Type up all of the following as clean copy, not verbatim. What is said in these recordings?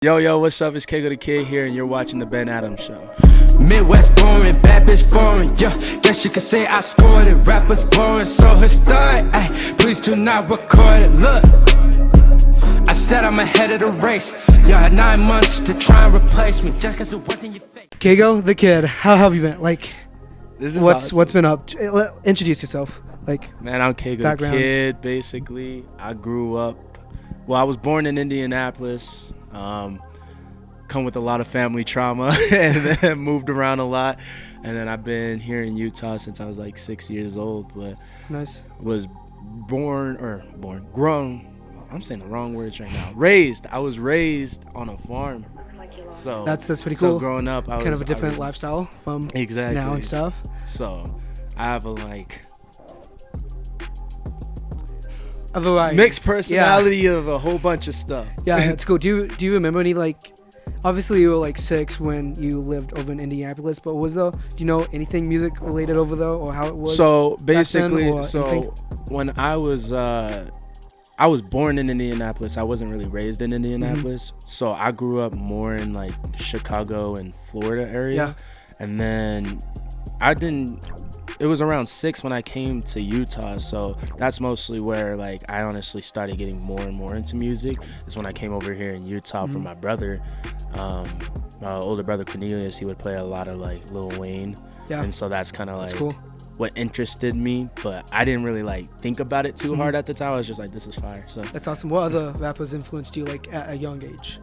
Yo, what's up? It's Kaygo The Kid here, and you're watching The Ben Adams Show. Midwest boring, bad bitch foreign, yeah. Guess you could say I scored it. Rappers boring, so historic. Ay, please do not record it. Look, I said I'm ahead of the race. You had 9 months to try and replace me, just cause it wasn't your fate. Kaygo The Kid, how have you been? Like, This is what's awesome. been up? Introduce yourself. Like, Man, I'm Kaygo The backgrounds. Kid, basically. I grew up, I was born in Indianapolis. Come with a lot of family trauma and then moved around a lot. And then I've been here in Utah since I was like 6 years old, but nice. was grown. I'm saying the wrong words right now. I was raised on a farm. So That's pretty cool. So growing up, I was Kind of a different I was- lifestyle from Exactly. now and stuff. So I have a A variety. mixed personality of a whole bunch of stuff. Yeah, it's cool. Do you remember any, like, obviously you were like 6 when you lived over in Indianapolis, but do you know anything music related over there or how it was? So back then, basically, or anything? when I was born in Indianapolis. I wasn't really raised in Indianapolis, so I grew up more in like Chicago and Florida area. Yeah. And then it was around 6 when I came to Utah, so that's mostly where like I honestly started getting more and more into music. Is when I came over here in Utah for my brother. My older brother Cornelius, he would play a lot of like Lil Wayne. Yeah. And so that's kind of That's like cool. what interested me, but I didn't really like think about it too hard at the time. I was just like, this is fire. So That's awesome. What other rappers influenced you, like, at a young age?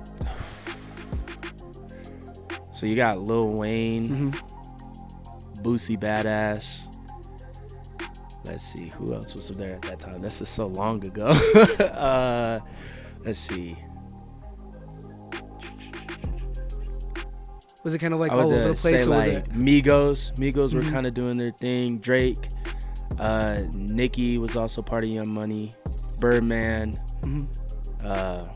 so you got Lil Wayne, Mm-hmm. Boosie Badass. Let's see, who else was there at that time? This is so long ago. Let's see. Was it kind of like I all would over the place, say or was like it? Migos were Mhm. kind of doing their thing. Drake, Nicki was also part of Young Money. Birdman. Mhm.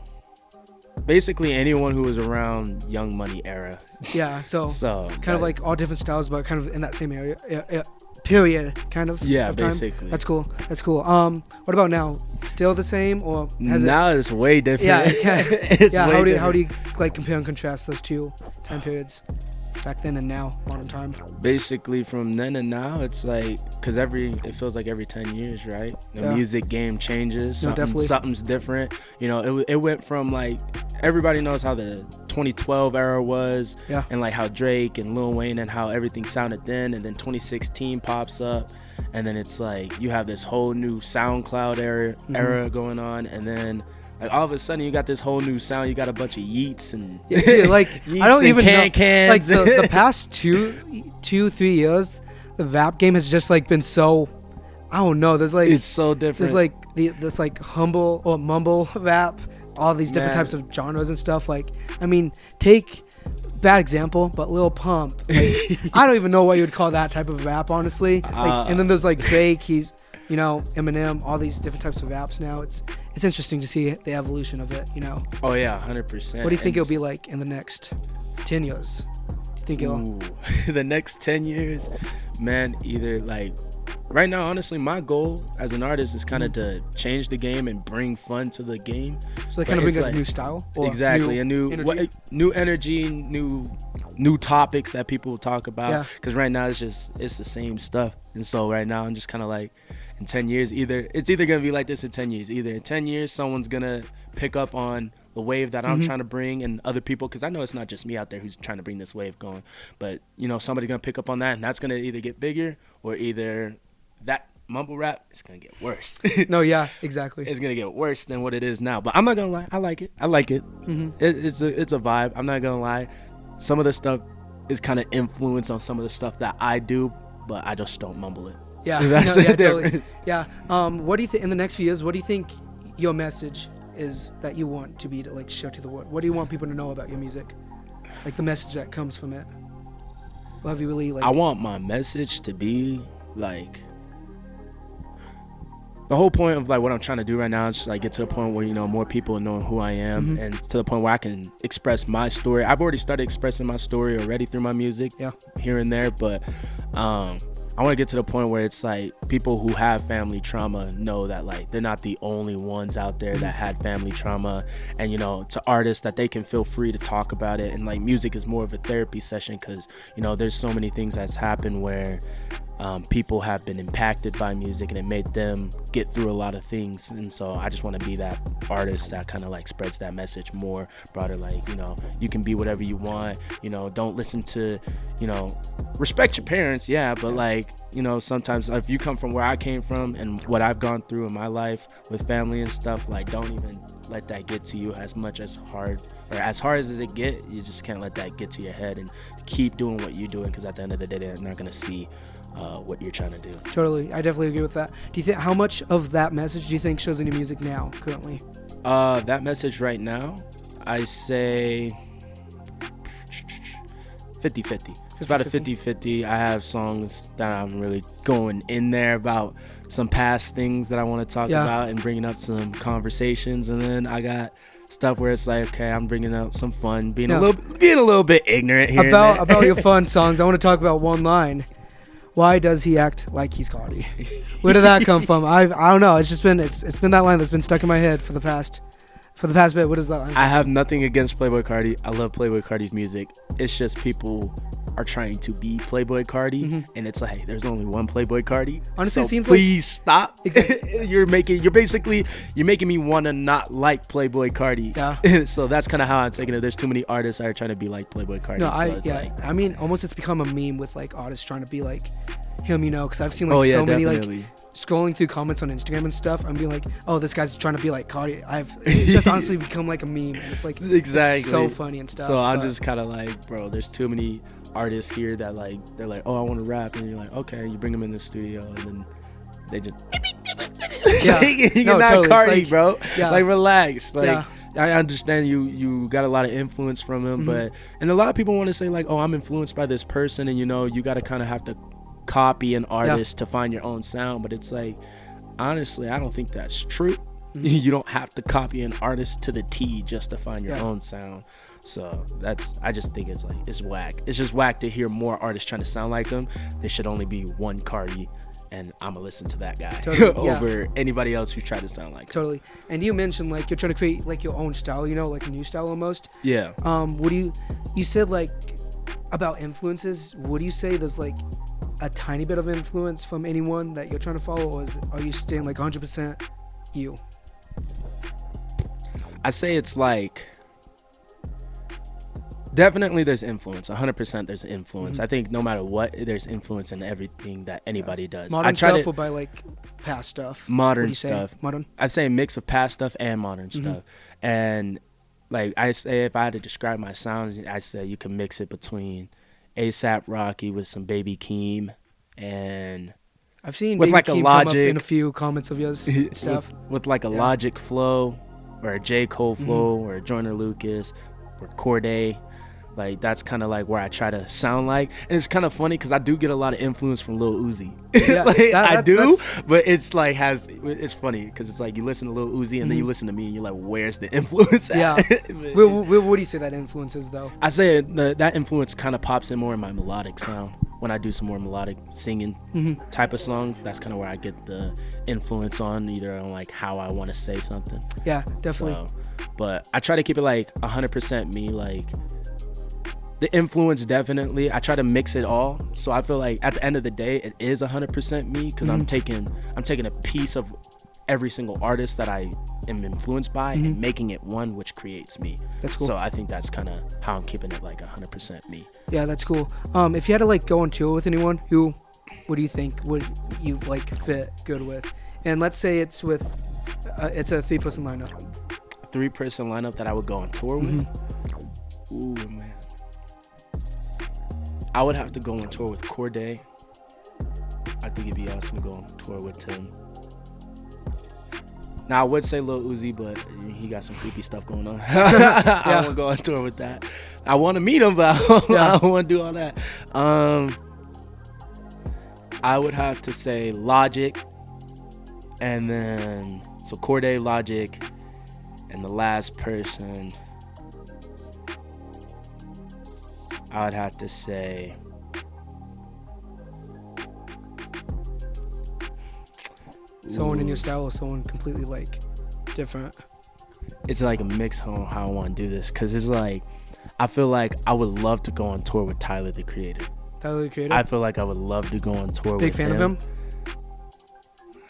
Basically anyone who was around Young Money era. Yeah, so So like all different styles, but kind of in that same area, period, kind of. yeah, of time. basically. That's cool. What about now? Still the same, or has Now it's way different. Yeah, yeah. It's yeah. way How do you different. like compare and contrast those two time periods, back then and now, modern time? Basically from then and now, it's like, because it feels like every 10 years, right? The Yeah. music game changes. No, definitely. Something's different. You know, it went from like, everybody knows how the 2012 era was, Yeah. and like how Drake and Lil Wayne and how everything sounded then, and then 2016 pops up, and then it's like you have this whole new SoundCloud era going on, and then like all of a sudden you got this whole new sound. You got a bunch of yeets and Yeah, like yeets I don't and even know. cans. Like the past 2-3 years, the rap game has just like been so. I don't know. There's like It's so different. There's like this like humble or mumble rap, all these different Man. types of genres and stuff. Like, I mean, take bad example, but Lil Pump. Like, I don't even know what you would call that type of rap, honestly. Like, and then there's like Drake. He's, Eminem. All these different types of raps now. It's interesting to see the evolution of it. Oh yeah, 100%. What do you think it'll be like in the next 10 years? Do you think it'll? Ooh, the next 10 years, man, either like right now, honestly, my goal as an artist is kind of to change the game and bring fun to the game. So they kind of But bring it's like a new style. Or Exactly, a new energy? new energy, new topics that people talk about. Yeah. Because right now it's the same stuff, and so right now I'm just kind of like, in 10 years, it's either gonna be like this in 10 years. Either in 10 years someone's gonna pick up on the wave that I'm trying to bring, and other people, because I know it's not just me out there who's trying to bring this wave going, but somebody's gonna pick up on that, and that's gonna either get bigger, or either that mumble rap is gonna get worse. No, yeah, exactly. It's gonna get worse than what it is now. But I'm not gonna lie, I like it. It's a vibe. I'm not gonna lie. Some of the stuff is kind of influence on some of the stuff that I do, but I just don't mumble it. Yeah, That's no, the yeah, totally. difference. Yeah. What do you think in the next few years? What do you think your message is that you want to be to like share to the world? What do you want people to know about your music? Like the message that comes from it. What have you really like? I want my message to be like, the whole point of like what I'm trying to do right now is just like get to the point where more people knowing who I am, and to the point where I can express my story. I've already started expressing my story already through my music, Yeah. here and there, but I want to get to the point where it's like people who have family trauma know that like they're not the only ones out there that had family trauma, and you know, to artists that they can feel free to talk about it, and like music is more of a therapy session because you know there's so many things that's happened where people have been impacted by music and it made them get through a lot of things. And so I just want to be that artist that kind of like spreads that message more broader, like, you know, you can be whatever you want, you know, don't listen to, you know, respect your parents, yeah, but like, you know, sometimes if you come from where I came from and what I've gone through in my life with family and stuff, like don't even let that get to you as hard as it get. You just can't let that get to your head and keep doing what you're doing, because at the end of the day they're not going to see what you're trying to do. Totally, I definitely agree with that. Do you think, how much of that message do you think shows in your music now, currently? That message right now, I say 50-50. It's about a 50-50. I have songs that I'm really going in there about some past things that I want to talk about and bringing up some conversations, and then I got stuff where it's like, okay, I'm bringing out some fun, being a little bit ignorant here about your fun songs. I want to talk about one line. Why does he act like he's Carti? Where did that come from? I don't know. It's just been it's been that line that's been stuck in my head for the past bit. What is that line? I have nothing against Playboi Carti. I love Playboi Carti's music. It's just people are trying to be Playboi Carti, and it's like there's only one Playboi Carti. Honestly, so it seems please stop. Exactly. You're making me want to not like Playboi Carti. Yeah. So that's kind of how I'm taking it. There's too many artists that are trying to be like Playboi Carti. No, so I mean, almost it's become a meme with like artists trying to be like him, you know, because I've seen like so many like scrolling through comments on Instagram and stuff. I'm being like, oh, this guy's trying to be like Carti. It's just honestly become like a meme. And it's like exactly it's so funny and stuff. So I'm just kind of like, bro, there's too many artists here that like they're like, oh, I want to rap, and you're like, okay, you bring them in the studio, and then they just you're not totally. Carti, like, bro. Yeah. Like relax, like. I understand you got a lot of influence from him, but and a lot of people want to say like, oh, I'm influenced by this person, and you know, you got to kind of have to copy an artist to find your own sound. But it's like, honestly, I don't think that's true. You don't have to copy an artist to the T just to find your own sound. So I just think it's like, it's whack. It's just whack to hear more artists trying to sound like him. There should only be one Carti, and I'm gonna listen to that guy over anybody else who tried to sound like him. Totally. And you mentioned like you're trying to create like your own style, you know, like a new style almost. Yeah. What do you said like about influences? What do you say there's like a tiny bit of influence from anyone that you're trying to follow, or are you staying like 100% you? I say it's like, definitely there's influence. 100% there's influence. I think no matter what, there's influence in everything that anybody does. Modern stuff or by like past stuff? Modern stuff. Modern? I'd say a mix of past stuff and modern stuff. And like I say, if I had to describe my sound, I say you can mix it between A$AP Rocky with some Baby Keem, and I've seen with Baby like Keem a Logic, come up in a few comments of yours and stuff. with like a Logic flow, or a J. Cole flow, or a Joyner Lucas, or Corday. Like that's kind of like where I try to sound like, and it's kind of funny because I do get a lot of influence from Lil Uzi. Yeah, but it's like it's funny because it's like you listen to Lil Uzi and then you listen to me and you're like, where's the influence at? Yeah. What do you say that influence is though? I say that influence kind of pops in more in my melodic sound. When I do some more melodic singing type of songs, that's kind of where I get the influence on, either on like how I want to say something. Yeah, definitely. So, but I try to keep it like 100% me, like. The influence, definitely. I try to mix it all. So I feel like at the end of the day, it is 100% me, because I'm taking a piece of every single artist that I am influenced by and making it one, which creates me. That's cool. So I think that's kind of how I'm keeping it like 100% me. Yeah, that's cool. If you had to like go on tour with anyone, what do you think would you like fit good with? And let's say it's with it's a 3-person lineup. A 3-person lineup that I would go on tour with? Ooh, man. I would have to go on tour with Corday. I think it'd be awesome to go on tour with him. Now, I would say Lil Uzi, but he got some creepy stuff going on. I don't want to go on tour with that. I want to meet him, but I don't want to do all that. I would have to say Logic, and then, so Corday, Logic, and the last person, I would have to say, someone in your style or someone completely like different? It's like a mix on how I want to do this, because it's like I feel like I would love to go on tour with Tyler the Creator. Tyler the Creator? I feel like I would love to go on tour with him. Big fan of him?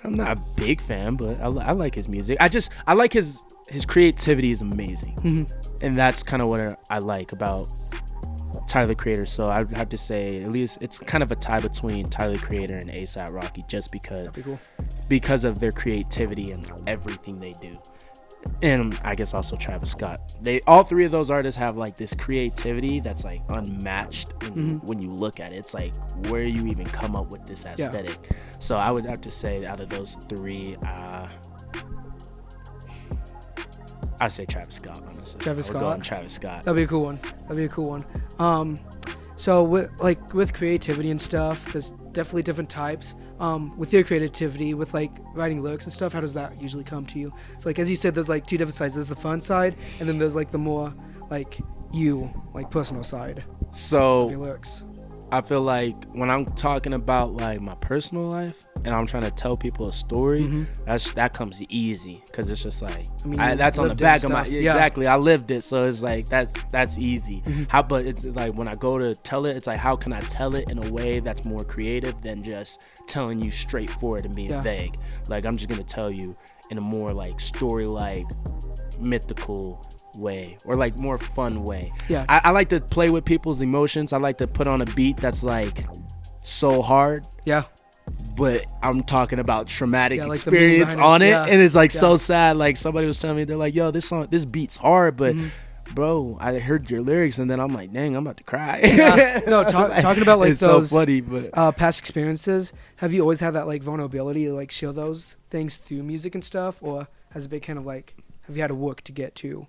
I'm not a big fan, but I like his music. I like his creativity is amazing. Mm-hmm. And that's kind of what I like about Tyler the Creator. So I'd have to say at least it's kind of a tie between Tyler the Creator and A$AP Rocky, just because of their creativity and everything they do. And I guess also Travis Scott. All three of those artists have like this creativity that's like unmatched when you look at it. It's like, where you even come up with this aesthetic? Yeah. So I would have to say out of those three, I'd say Travis Scott, honestly. Travis Scott? Go on Travis Scott. That'd be a cool one. So with creativity and stuff, there's definitely different types. With your creativity, with like writing lyrics and stuff, how does that usually come to you? So like, as you said, there's like two different sides. There's the fun side, and then there's like the more like personal side of your lyrics. I feel like when I'm talking about like my personal life and I'm trying to tell people a story, that comes easy, because it's just like that's on the back of my exactly. I lived it, so it's like that's easy. But it's like when I go to tell it, it's like, how can I tell it in a way that's more creative than just telling you straightforward and being vague? Like, I'm just gonna tell you in a more like story, like mythical way, or like more fun way. I like to play with people's emotions. I like to put on a beat that's like so hard, but I'm talking about traumatic like experience on it, and it's like so sad. Like, somebody was telling me, they're like, yo, this beat's hard, but bro, I heard your lyrics, and then I'm like, dang, I'm about to cry. No, talking about like it's those so funny, but past experiences, have you always had that like vulnerability to like share those things through music and stuff, or has it been kind of like, have you had to work to get to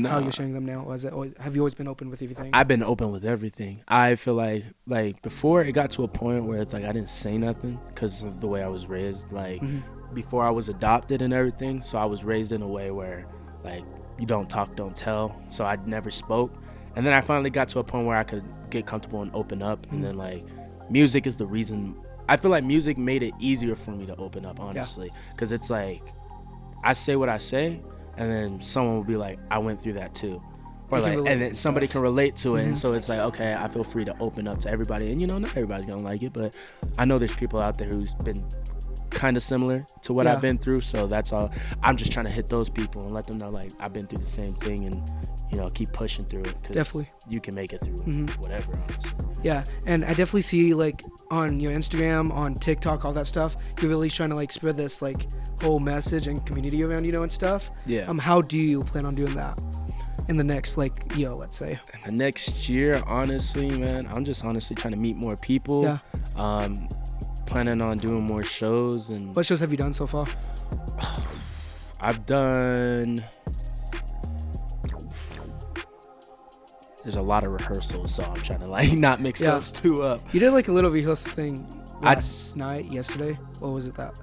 how you're sharing them now? Or have you always been open with everything? I've been open with everything. I feel like before, it got to a point where it's like I didn't say nothing because of the way I was raised. Like before I was adopted and everything, so I was raised in a way where like you don't talk, don't tell. So I never spoke. And then I finally got to a point where I could get comfortable and open up. And then like music is the reason. I feel like music made it easier for me to open up, honestly, because it's like I say what I say, and then someone will be like, I went through that too. Or like, and then somebody can relate to it. And so it's like, okay, I feel free to open up to everybody. And not everybody's gonna like it, but I know there's people out there who's been kind of similar to what I've been through. So that's all. I'm just trying to hit those people and let them know, like, I've been through the same thing, and keep pushing through it, because you can make it through whatever, honestly. Yeah, and I definitely see, like, on your Instagram, on TikTok, all that stuff, you're really trying to like spread this like whole message and community around, and stuff. How do you plan on doing that in the next let's say in the next year? Honestly, man, I'm just honestly trying to meet more people. Planning on doing more shows. And what shows have you done so far? I've done, there's a lot of rehearsals, so I'm trying to like not mix those two up. You did like a little rehearsal thing yesterday. What was it that?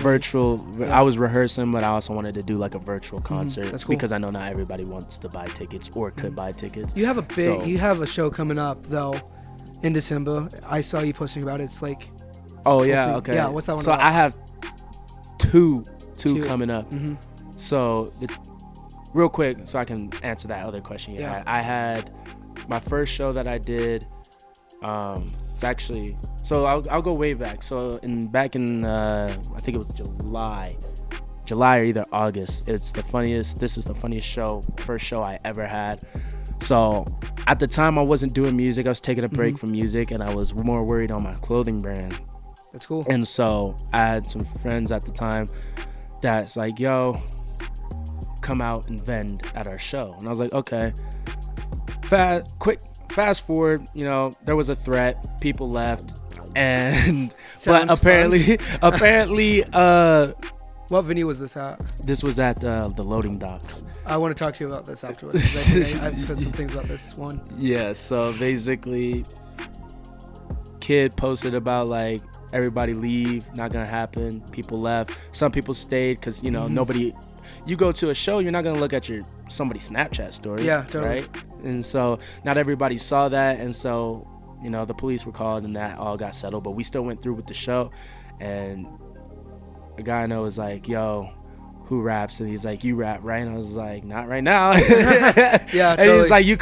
Virtual. I was rehearsing, but I also wanted to do like a virtual concert. That's cool. Because I know not everybody wants to buy tickets or could buy tickets. You have you have a show coming up though in December. I saw you posting about it. It's like, okay. Yeah, what's that one about? I have two coming up. So real quick, so I can answer that other question you had. I had my first show that I did. It's actually, so I'll go way back. So back in I think it was July or either August. This is the funniest first show I ever had. So at the time, I wasn't doing music. I was taking a break from music, and I was more worried on my clothing brand. That's cool. And so I had some friends at the time that's like, yo, come out and vend at our show. And I was like, okay. Fast forward, there was a threat. People left, and but apparently, what venue was this at? This was at the loading docks. I want to talk to you about this afterwards. I've heard some things about this one. Yeah. So basically, Kid posted about like everybody leave, not gonna happen. People left. Some people stayed because nobody. You go to a show, you're not gonna look at somebody's Snapchat story. Yeah, totally. Right. And so not everybody saw that, and so the police were called, and that all got settled. But we still went through with the show, and a guy I know was like, yo, who raps? And he's like, you rap, right? And I was like, not right now. Yeah, and totally. he's like, you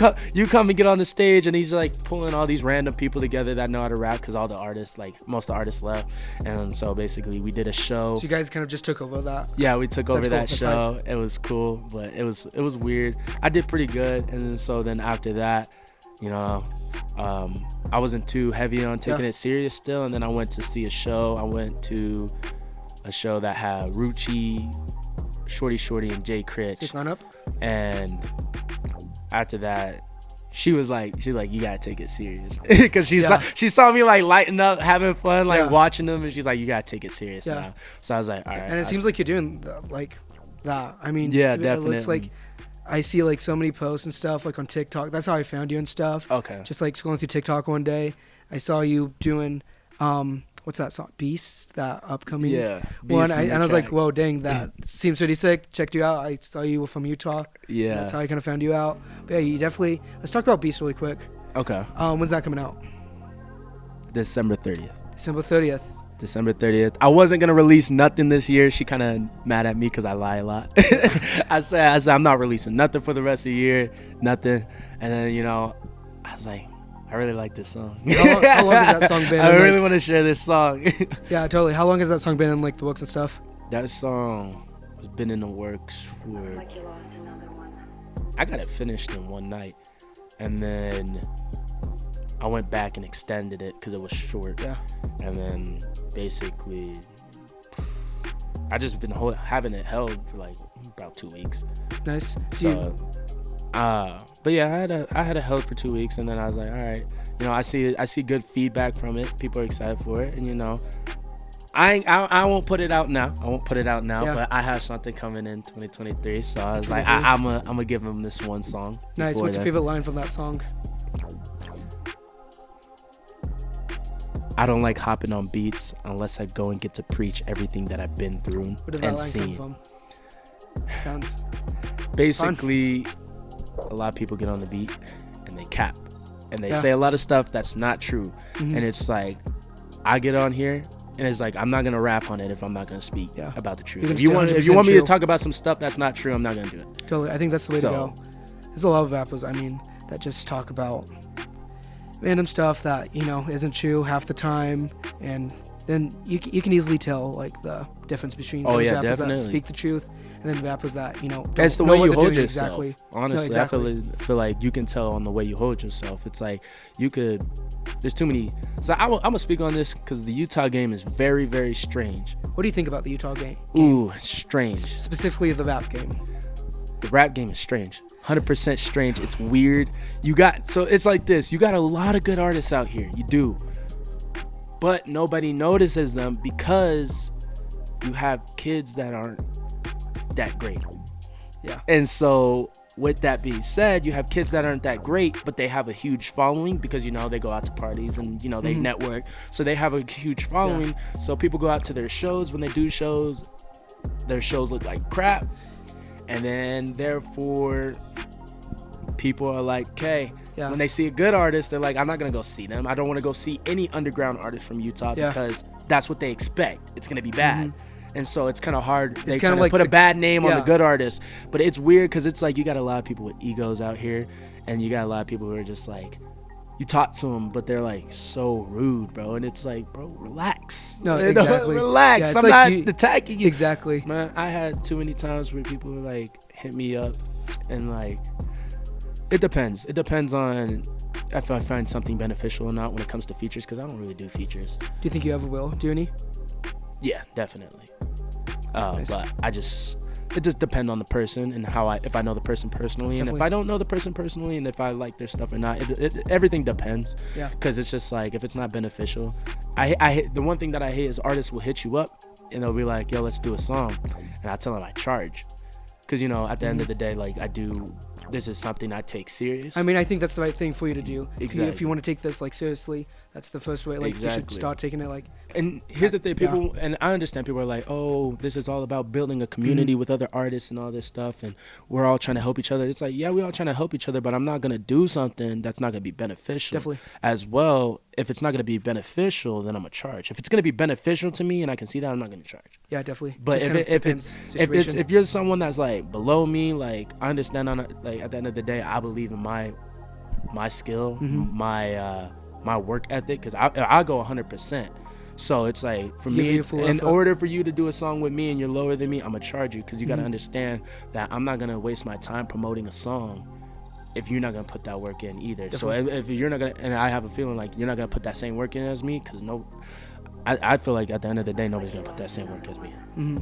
come and get on the stage. And he's like pulling all these random people together that know how to rap, because all the artists, like most of the artists left. And so basically we did a show. So you guys kind of just took over that. Yeah, we took over that That's show. It was cool, but it was weird. I did pretty good. And then after that, you know, I wasn't too heavy on taking it serious still. And then I went to see a show. I went to a show that had Rucci, Shorty, and Jay Critch. And after that, she's like, you gotta take it serious, because she saw me like lighting up, having fun, like watching them, and she's like, you gotta take it serious now. So I was like, all right. And it seems like you're doing like that. I mean, yeah, it definitely. looks like I see like so many posts and stuff like on TikTok. That's how I found you and stuff. Okay. Just like scrolling through TikTok one day, I saw you doing what's that song? Beast, that upcoming one. And I was like, whoa, dang, that seems pretty sick. Checked you out. I saw you were from Utah. Yeah. That's how I kind of found you out. But yeah, you definitely. Let's talk about Beast really quick. Okay. When's that coming out? December 30th. December 30th. December 30th. I wasn't gonna release nothing this year. She kind of mad at me because I lie a lot. I said I'm not releasing nothing for the rest of the year, nothing. And then, you know, I was like, I really like this song. How long has that song been? I really want to share this song. Yeah, totally. How long has that song been in like the books and stuff? That song has been in the works for. I got it finished in one night, and then I went back and extended it because it was short. Yeah. And then basically, I just been having it held for like about 2 weeks. Nice. So. But yeah, I had it held for 2 weeks, and then I was like, all right, you know, I see good feedback from it. People are excited for it, and you know, I won't put it out now. But I have something coming in 2023. So I was like, I'm gonna give him this one song. Nice. What's your favorite line from that song? I don't like hopping on beats unless I go and get to preach everything that I've been through and seen. Where did that line come from? Sounds basically fun. A lot of people get on the beat and they cap and they say a lot of stuff that's not true. And it's like, I get on here and it's like, I'm not gonna rap on it if I'm not gonna speak about the truth. If you want me to talk about some stuff that's not true, I'm not gonna do it. Totally. I think that's the way to go. There's a lot of rappers, I mean, that just talk about random stuff that, you know, isn't true half the time, and then you can easily tell like the difference between those rappers that speak the truth and then rappers that, you know, don't that's the know way what you they're hold doing yourself. exactly. Honestly, exactly. I feel like you can tell on the way you hold yourself. It's like there's too many. So I'm gonna speak on this because the Utah game is very, very strange. What do you think about the Utah game? Ooh, it's strange. Specifically the rap game. The rap game is strange. 100% strange. It's weird. So it's like this. You got a lot of good artists out here. You do. But nobody notices them because you have kids that aren't that great. Yeah. And so with that being said, you have kids that aren't that great, but they have a huge following because, you know, they go out to parties and, you know, they network. So they have a huge following. Yeah. So people go out to their shows. When they do shows, their shows look like crap. And then therefore people are like, okay, when they see a good artist, they're like, I'm not going to go see them. I don't want to go see any underground artist from Utah because that's what they expect. It's going to be bad. And so it's kind of hard. They kind of like put a bad name on the good artist. But it's weird because it's like you got a lot of people with egos out here, and you got a lot of people who are just like, you talk to them, but they're like so rude, bro. And it's like, bro, relax. No, exactly. Relax. I'm like not attacking you. Exactly. Man, I had too many times where people were like hit me up, and like, it depends. It depends on if I find something beneficial or not when it comes to features, because I don't really do features. Do you think you ever will do any? Yeah, definitely. Nice. But it just depends on the person and if I know the person personally, and if I don't know the person personally, and if I like their stuff or not, everything depends. Yeah. Because it's just like, if it's not beneficial, I hate, the one thing that I hate is artists will hit you up and they'll be like, yo, let's do a song, and I tell them I charge, because, you know, at the end of the day, like, this is something I take serious. I mean, I think that's the right thing for you to do. Exactly. If you want to take this like seriously, That's the first way. Like you should start taking it like. And here's the thing, people, and I understand people are like, oh, this is all about building a community with other artists and all this stuff, and we're all trying to help each other. It's like, yeah, we're all trying to help each other, but I'm not gonna do something that's not gonna be beneficial. Definitely. As well, if it's not gonna be beneficial, then I'm gonna charge. If it's gonna be beneficial to me and I can see that, I'm not gonna charge. Yeah, definitely. But if you're someone that's like below me, like I understand like at the end of the day, I believe in my skill, my work ethic, because I go 100%. So it's like, for me, in order for you to do a song with me and you're lower than me, I'm gonna charge you, because you gotta understand that I'm not gonna waste my time promoting a song if you're not gonna put that work in either. Definitely. So if you're not gonna, and I have a feeling like you're not gonna put that same work in as me, because I feel like at the end of the day, nobody's gonna put that same work as me.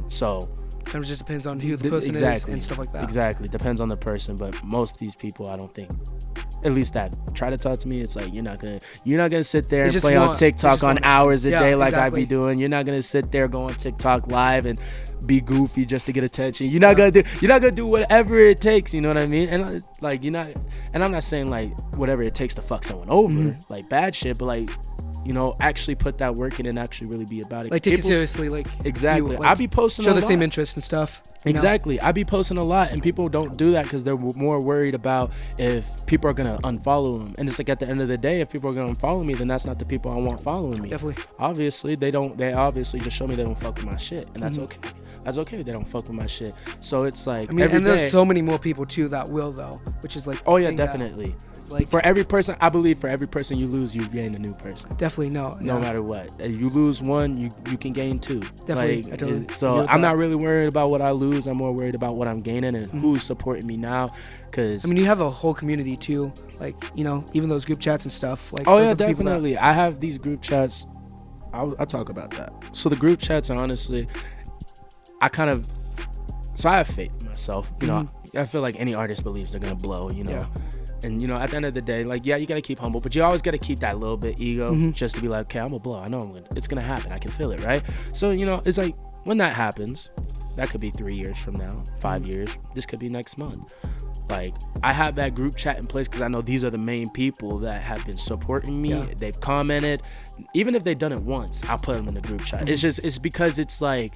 So kind of just depends on who the person is and stuff like that. Exactly, depends on the person. But most of these people, I don't think, at least that try to talk to me, it's like you're not gonna sit there and play on TikTok on hours a day like I be doing. You're not gonna sit there, go on TikTok live and be goofy just to get attention. You're not gonna do whatever it takes, you know what I mean? And like I'm not saying like whatever it takes to fuck someone over, like bad shit, but like, you know, actually put that work in and actually really be about it. Like, take it seriously. Like, exactly. I be posting a lot. Show the same interest and stuff. Exactly. I be posting a lot, and people don't do that because they're more worried about if people are going to unfollow them. And it's like, at the end of the day, if people are going to unfollow me, then that's not the people I want following me. Definitely. Obviously, they obviously just show me they don't fuck with my shit, and that's okay. That's okay. They don't fuck with my shit. So it's like, I mean, and there's so many more people too that will, though, which is like, oh yeah, definitely. Like, for every person, I believe for every person you lose, you gain a new person. Definitely, no matter what. If you lose one, you can gain two. Definitely. Like, so I'm not really worried about what I lose. I'm more worried about what I'm gaining and who's supporting me now. Cause I mean, you have a whole community too. Like, you know, even those group chats and stuff. Like, oh yeah, definitely. I have these group chats. I'll talk about that. So the group chats are honestly, I have faith in myself. You know, I feel like any artist believes they're gonna blow. You know. Yeah. And, you know, at the end of the day, like, yeah, you got to keep humble, but you always got to keep that little bit ego just to be like, okay, I'm going to blow. I know it's going to happen. I can feel it, right? So, you know, it's like, when that happens, that could be 3 years from now, 5 years. This could be next month. Like, I have that group chat in place because I know these are the main people that have been supporting me. Yeah. They've commented. Even if they've done it once, I'll put them in the group chat. It's because it's like,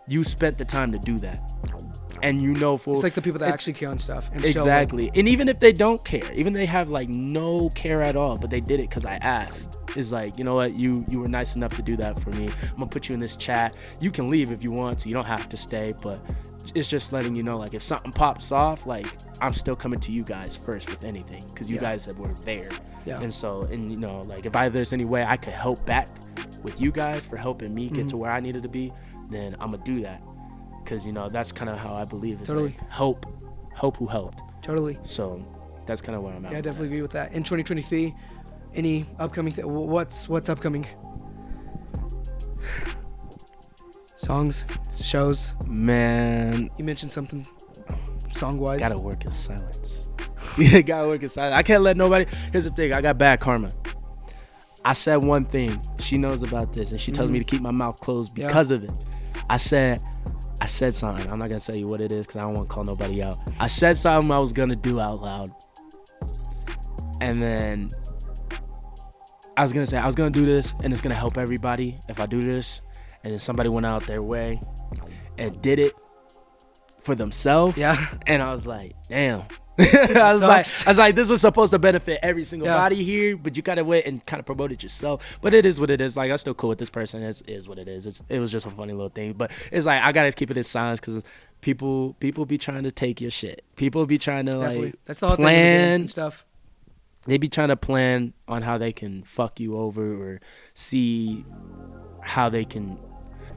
you spent the time to do that. And you know, it's like the people that actually care on stuff. And exactly. And even if they don't care, even they have like no care at all, but they did it because I asked. It's like, you know what, you were nice enough to do that for me. I'm gonna put you in this chat. You can leave if you want, so you don't have to stay. But it's just letting you know, like, if something pops off, like, I'm still coming to you guys first with anything because you guys were there. Yeah. And so, and you know, like, if there's any way I could help back with you guys for helping me get to where I needed to be, then I'm gonna do that. Because, you know, that's kind of how I believe. It's totally. Like, help who helped. Totally. So that's kind of where I'm at. Yeah, I definitely agree with that. In 2023, any upcoming what's upcoming? Songs, shows. Man, you mentioned something song-wise. Gotta work in silence. Yeah, gotta work in silence. I can't let nobody. Here's the thing. I got bad karma. I said one thing. She knows about this, and she tells me to keep my mouth closed because of it. I said something. I'm not going to tell you what it is because I don't want to call nobody out. I said something I was going to do out loud. And then I was going to say, I was going to do this and it's going to help everybody if I do this. And then somebody went out their way and did it for themselves. Yeah. And I was like, damn. I was like, this was supposed to benefit every single body here, but you kind of went and kind of promoted yourself. But it is what it is. Like, I'm still cool with this person. It is what it is. It was just a funny little thing. But it's like, I gotta keep it in silence because people be trying to take your shit. People be trying to like that's the whole plan and stuff. They be trying to plan on how they can fuck you over or see how they can.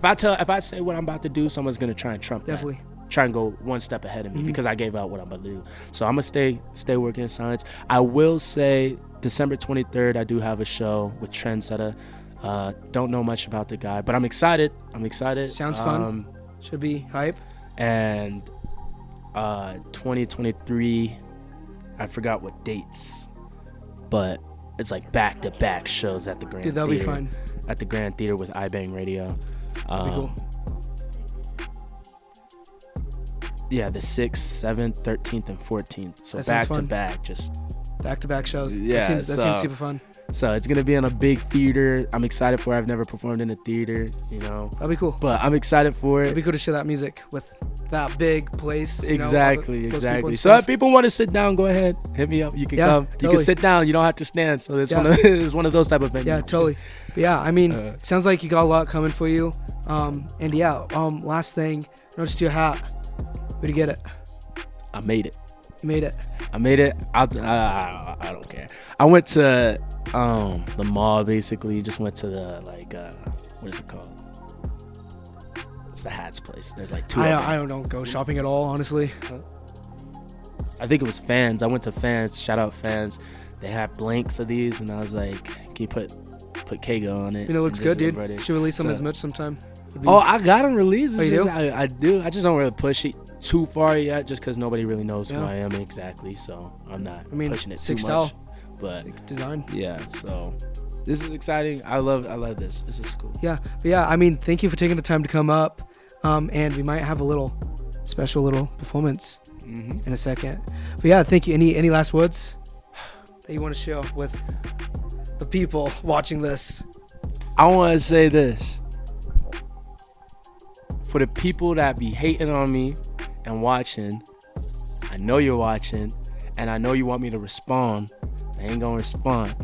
If I say what I'm about to do, someone's gonna try and trump that. Try and go one step ahead of me because I gave out what I'm about to do. So I'm gonna stay working in silence. I will say December 23rd, I do have a show with Trendsetter. Don't know much about the guy, but I'm excited. Sounds fun. Should be hype. And 2023, I forgot what dates, but it's like back-to-back shows at the Grand Theater. Dude, that'll be fun. At the Grand Theater with iBang Radio. Cool. Yeah, the 6th, 7th, 13th, and 14th. So back to back, just back-to-back shows. Yeah, that seems super fun. So it's gonna be in a big theater. I'm excited for it. I've never performed in a theater, you know. That'll be cool. But I'm excited for it. It'd be cool to share that music with that big place. Exactly. So if people want to sit down, go ahead, hit me up. You can come. Totally. You can sit down. You don't have to stand. So it's one of those type of venues. Yeah, totally. But yeah, I mean, sounds like you got a lot coming for you. And yeah, last thing, notice your hat. Where'd you get it? I made it. You made it. I made it. I don't care. I went to the mall basically. Just went to the what is it called? It's the hats place. There's like two. I don't go shopping at all, honestly. I think it was Fans. I went to Fans. Shout out Fans. They had blanks of these, and I was like, "Can you put Kaygo on it?" You know, it looks good, dude. Should release them as much sometime. I got them released. Oh, you do? I do. I just don't really push it too far yet, just because nobody really knows who I am exactly. So I'm not pushing it too much. But sick design. Yeah. So this is exciting. I love this. This is cool. Yeah. But yeah. I mean, thank you for taking the time to come up. And we might have a special performance in a second. But yeah, thank you. Any last words that you want to share with the people watching this? I want to say this. For the people that be hating on me and watching, I know you're watching, and I know you want me to respond. I ain't gonna respond.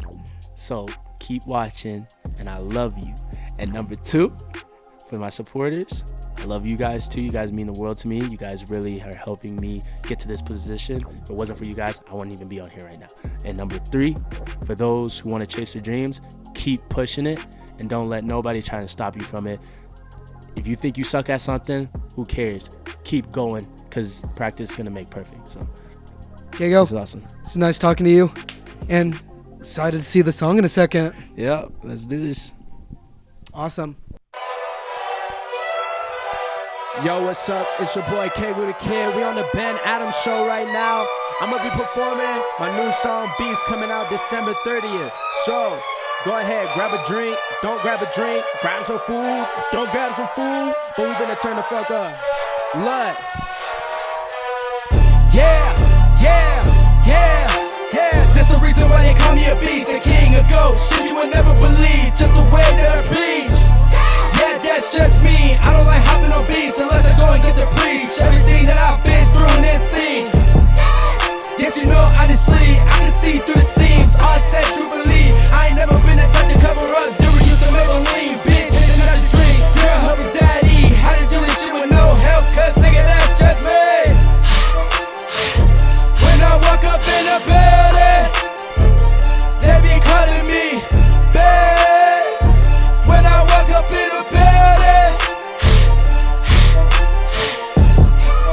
So keep watching, and I love you. And number 2, for my supporters, I love you guys too. You guys mean the world to me. You guys really are helping me get to this position. If it wasn't for you guys, I wouldn't even be on here right now. And number 3, for those who want to chase their dreams, keep pushing it, and don't let nobody try to stop you from it. If you think you suck at something, who cares? Keep going, because practice is going to make perfect. So, Kaygo, this is awesome. It's nice talking to you, and excited to see the song in a second. Yeah, let's do this. Awesome. Yo, what's up? It's your boy Kaygo The Kid. We on the Ben Adams show right now. I'm going to be performing my new song, Beast, coming out December 30th. So, go ahead, grab a drink. Don't grab a drink. Grab some food. Don't grab some food. But we finna turn the fuck up. Lud. Yeah. That's the reason why they call me a beast, a king, a ghost. Shit you would never believe, just the way that I preach. Yeah, that's just me. I don't like hopping on beats unless I go and get to preach everything that I've been through and then seen. Yes, you know, honestly, I can see through the seams. All said, true believe. I ain't never been the type to cover up. Zero use of Maybelline, bitch, it's not a dream. Zero help with daddy. How to do this shit with no help, cause nigga, that's just me. When I walk up in the building, they be calling me bitch. When I walk up in the building,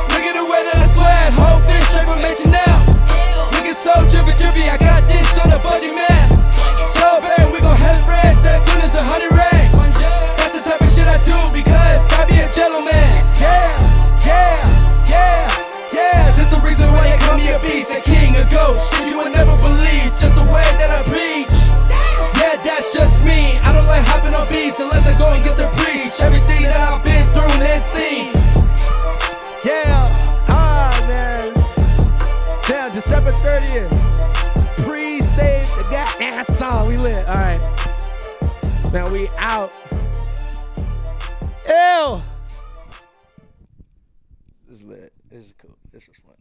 look at the way that I sweat. Hope this straight from mention now. So drippy, I got this on the budget, man. So bad, we gon' have friends as soon as 100 racks. That's the type of shit I do because I be a gentleman. Yeah. This the reason why they call me a beast, a king, a ghost. Shit you would never believe, just the way that I preach. Yeah, that's just me. I don't like hopping on beats unless I go and get to preach everything that I've been through and then seen. Yeah, man. Damn, December 30th. Pre-save the goddamn song. We lit. All right. Man, we out. Ew. This is lit. This is cool. This was fun.